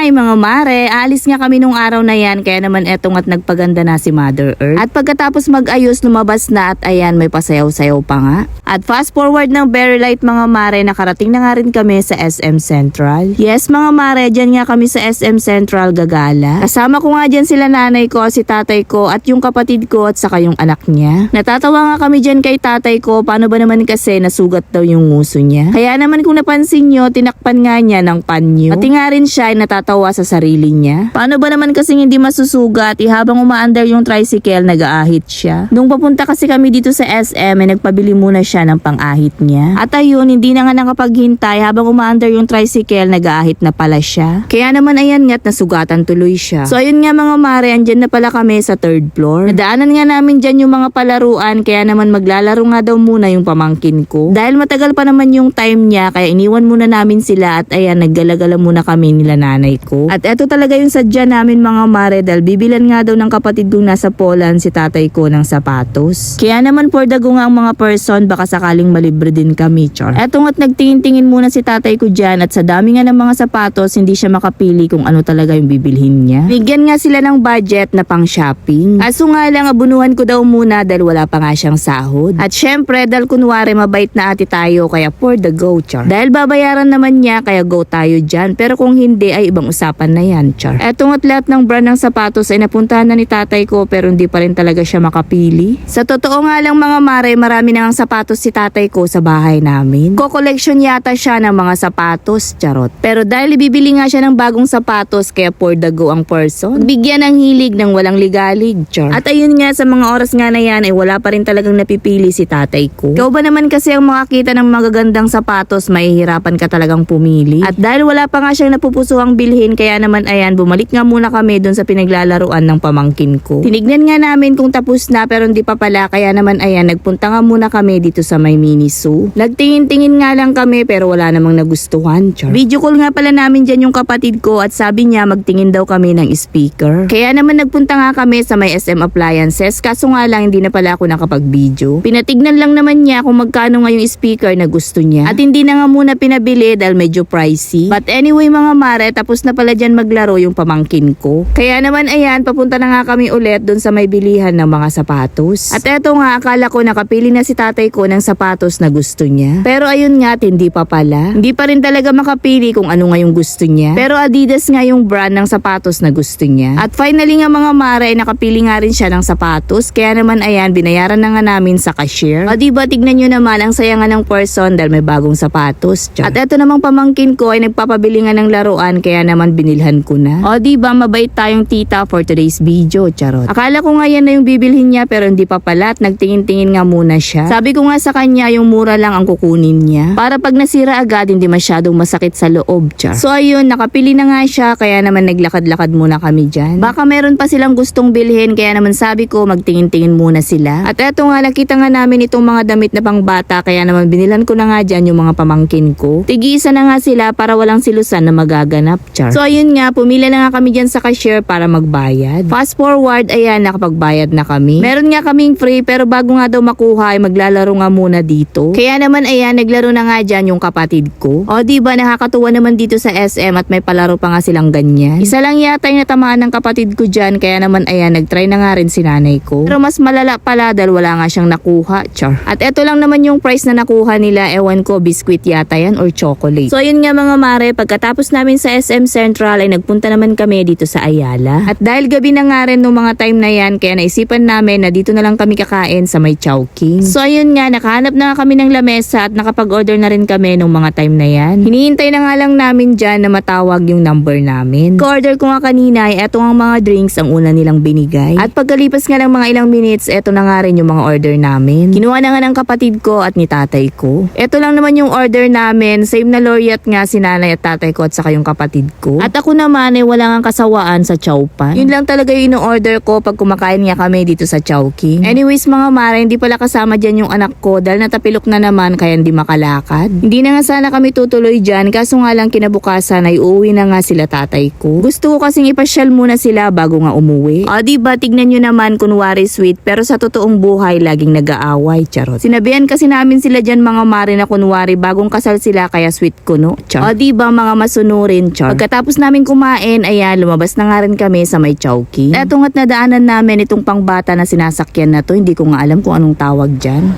Hi mga mare, aalis nga kami nung araw na yan kaya naman etong at nagpaganda na si Mother Earth. At pagkatapos mag-ayos lumabas na at ayan may pasayaw-sayaw pa nga. At fast forward ng very light mga mare, nakarating na nga rin kami sa SM Central. Yes mga mare, dyan nga kami sa SM Central gagala. Kasama ko nga dyan sila nanay ko, si tatay ko at yung kapatid ko at saka yung anak niya. Natatawa nga kami dyan kay tatay ko, paano ba naman kasi nasugat daw yung nguso niya. Kaya naman kung napansin nyo, tinakpan nga niya ng panyo. Pati nga rin siya ay natatawa sa sarili niya. Paano ba naman kasing hindi masusugat, habang umaandar yung tricycle, nag-aahit siya. Nung papunta kasi kami dito sa SM, ay nagpabili muna siya ng pang-ahit niya. At ayun, hindi na nga nakapaghintay, habang umaandar yung tricycle, nag-aahit na pala siya. Kaya naman ayan nga't nasugatan tuloy siya. So ayun nga mga mare, andyan na pala kami sa 3rd floor. Nadaanan nga namin dyan yung mga palaruan, kaya naman maglalaro nga daw muna yung pamangkin ko. Dahil matagal pa naman yung time niya, kaya iniwan muna namin sila at ayan, naggalagala muna kami nila nanay ko. At eto talaga yung sadya namin mga mare, dahil bibilan nga daw ng kapatid kong nasa Poland si tatay ko ng sapatos. Kaya naman for the go nga ang mga person, baka sakaling malibre din kami, char. Eto nga't nagtingin-tingin muna si tatay ko dyan at sa dami nga ng mga sapatos, hindi siya makapili kung ano talaga yung bibilhin niya. Bigyan nga sila ng budget na pang shopping. Aso nga lang, abunuhan ko daw muna dahil wala pa nga siyang sahod. At syempre, dahil kunwari mabait na ate tayo, kaya for the go, char. Dahil babayaran naman niya, kaya go tayo dyan. Pero kung hindi, ay ibang usapan na yan, char. Eto nga't lahat ng brand ng sapatos ay napuntahan na ni tatay ko pero hindi pa rin talaga siya makapili. Sa totoo nga lang mga mare, marami na ang sapatos si tatay ko sa bahay namin. Ko-collection yata siya ng mga sapatos, charot. Pero dahil ibibili nga siya ng bagong sapatos, kaya for the go ang person. Bigyan ng hilig ng walang ligalig, char. At ayun nga, sa mga oras nga na yan ay wala pa rin talagang napipili si tatay ko. Ikaw ba naman kasi ang makakita ng magagandang sapatos, mahihirapan ka talagang pumili. At dahil wala pa nga siyang napupusuhang bilhin, kaya naman ayan, bumalik nga muna kami dun sa pinaglalaruan ng pamangkin ko. Tinignan nga namin kung tapos na pero hindi pa pala, kaya naman ayan, nagpunta nga muna kami dito sa may mini zoo. Nagtingin-tingin nga lang kami pero wala namang nagustuhan, char. Video call nga pala namin dyan yung kapatid ko at sabi niya magtingin daw kami ng speaker. Kaya naman nagpunta nga kami sa may SM Appliances, kaso nga lang hindi na pala ako nakapag-video. Pinatignan lang naman niya kung magkano nga yung speaker na gusto niya at hindi na nga muna pinabili dahil medyo pricey. But anyway mga mare, tapos na pala dyan maglaro yung pamangkin ko. Kaya naman ayan, papunta na nga kami ulit dun sa may bilihan ng mga sapatos. At eto nga, akala ko nakapili na si tatay ko ng sapatos na gusto niya. Pero ayun nga, hindi pa pala. Hindi pa rin talaga makapili kung ano nga yung gusto niya. Pero Adidas nga yung brand ng sapatos na gusto niya. At finally nga mga mare, nakapili nga rin siya ng sapatos. Kaya naman ayan, binayaran na nga namin sa cashier. O diba, tignan nyo naman, ang saya nga ng person dahil may bagong sapatos. At eto namang pamangkin ko ay nagpapabili nga ng laruan, kaya naman binilhan ko na. O diba, mabait tayong tita for today's video, charot. Akala ko nga yan na yung bibilhin niya pero hindi pa pala at nagtingin-tingin nga muna siya. Sabi ko nga sa kanya yung mura lang ang kukunin niya para pag nasira agad hindi masyadong masakit sa loob, char. So ayun, nakapili na nga siya kaya naman naglakad-lakad muna kami dyan. Baka meron pa silang gustong bilhin kaya naman sabi ko magtingin-tingin muna sila. At eto nga, nakita nga namin itong mga damit na pang bata kaya naman binilan ko na nga dyan yung mga pamangkin ko. Tig-isa na nga sila para walang silusan na magaganap, char. So ayun nga, pumila na nga kami dyan sa cashier para magbayad. Fast forward, ayan, nakapagbayad na kami. Meron nga kaming free pero bago nga daw makuha ay maglalaro nga muna dito. Kaya naman ayan, naglaro na nga dyan yung kapatid ko. O diba, nakakatuwa naman dito sa SM at may palaro pa nga silang ganyan. Isa lang yata yung natamaan ng kapatid ko dyan kaya naman ayan, nagtry na nga rin si nanay ko. Pero mas malala pala dahil wala nga siyang nakuha, char. At eto lang naman yung price na nakuha nila, ewan ko, biskwit yata yan or chocolate. So ayun nga mga mare, pagkatapos namin sa SM Central ay nagpunta naman kami dito sa Ayala. At dahil gabi na nga rin nung mga time na yan, kaya naisipan namin na dito na lang kami kakain sa may Chowking. So ayun nga, nakahanap na nga kami ng lamesa at nakapag-order na rin kami nung mga time na yan. Hinihintay na nga lang namin dyan na matawag yung number namin. Ka-order ko nga kanina ay eto ang mga drinks ang una nilang binigay. At pagkalipas nga ng mga ilang minutes, eto na nga rin yung mga order namin. Kinuha na nga ng kapatid ko at ni tatay ko. Eto lang naman yung order namin, same na laureate nga si nanay at tatay ko at saka yung kapatid ko. At ako naman ay wala nga kasawaan sa Chowpan. Yun lang talaga yung ino-order ko pag kumakain nga kami dito sa Chowking. Anyways mga mare, hindi pala kasama dyan yung anak ko dahil natapilok na naman kaya hindi makalakad. Hindi na nga sana kami tutuloy dyan kaso nga lang kinabukasan ay uuwi na nga sila tatay ko. Gusto ko kasing ipasyal muna sila bago nga umuwi. O diba, tignan nyo naman kunwari sweet pero sa totoong buhay laging nag-aaway, charot. Sinabihan kasi namin sila dyan mga mare na kunwari bagong kasal sila kaya sweet kuno, char. O diba mga masunurin, char. Pagkatapos Pagkatapos namin kumain, ayan, lumabas na nga rin kami sa may Chowking. Eto nga't nadaanan namin itong pangbata na sinasakyan na to. Hindi ko nga alam kung anong tawag dyan.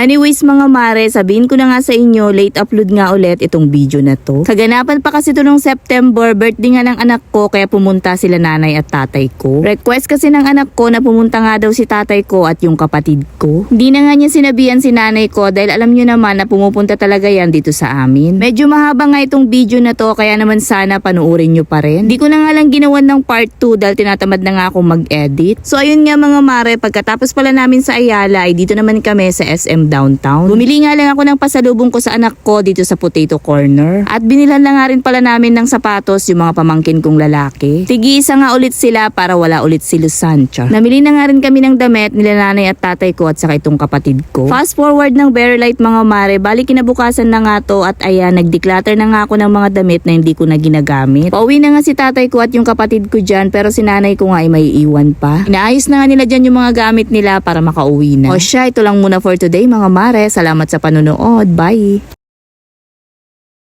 Anyways mga mare, sabihin ko na nga sa inyo, late upload nga ulit itong video na to. Kaganapan pa kasi to nung September, birthday nga ng anak ko, kaya pumunta sila nanay at tatay ko. Request kasi ng anak ko na pumunta nga daw si tatay ko at yung kapatid ko. Hindi na nga niya sinabihan si nanay ko dahil alam nyo naman na pumupunta talaga yan dito sa amin. Medyo mahaba nga itong video na to, kaya naman sana panuorin nyo pa rin. Di ko na nga lang ginawan ng part 2 dahil tinatamad na nga akong mag-edit. So ayun nga mga mare, pagkatapos pala namin sa Ayala ay dito naman kami sa SM Downtown. Bumili nga lang ako ng pasalubong ko sa anak ko dito sa Potato Corner. At binilan na nga rin pala namin ng sapatos yung mga pamangkin kong lalaki. Tig-isa nga ulit sila para wala ulit si Lusancha. Namili na nga rin kami ng damit nila nanay at tatay ko at saka itong kapatid ko. Fast forward ng Very Light mga mare, bali kinabukasan na nga to at ayan, nag-declutter na nga ako ng mga damit na hindi ko na ginagamit. Pauwi na nga si tatay ko at yung kapatid ko dyan, pero si nanay ko nga ay may iwan pa. Inaayos na nga nila dyan yung mga gamit nila para makauwi na. O siya, ito lang muna for today mga mare. Salamat sa panonood. Bye!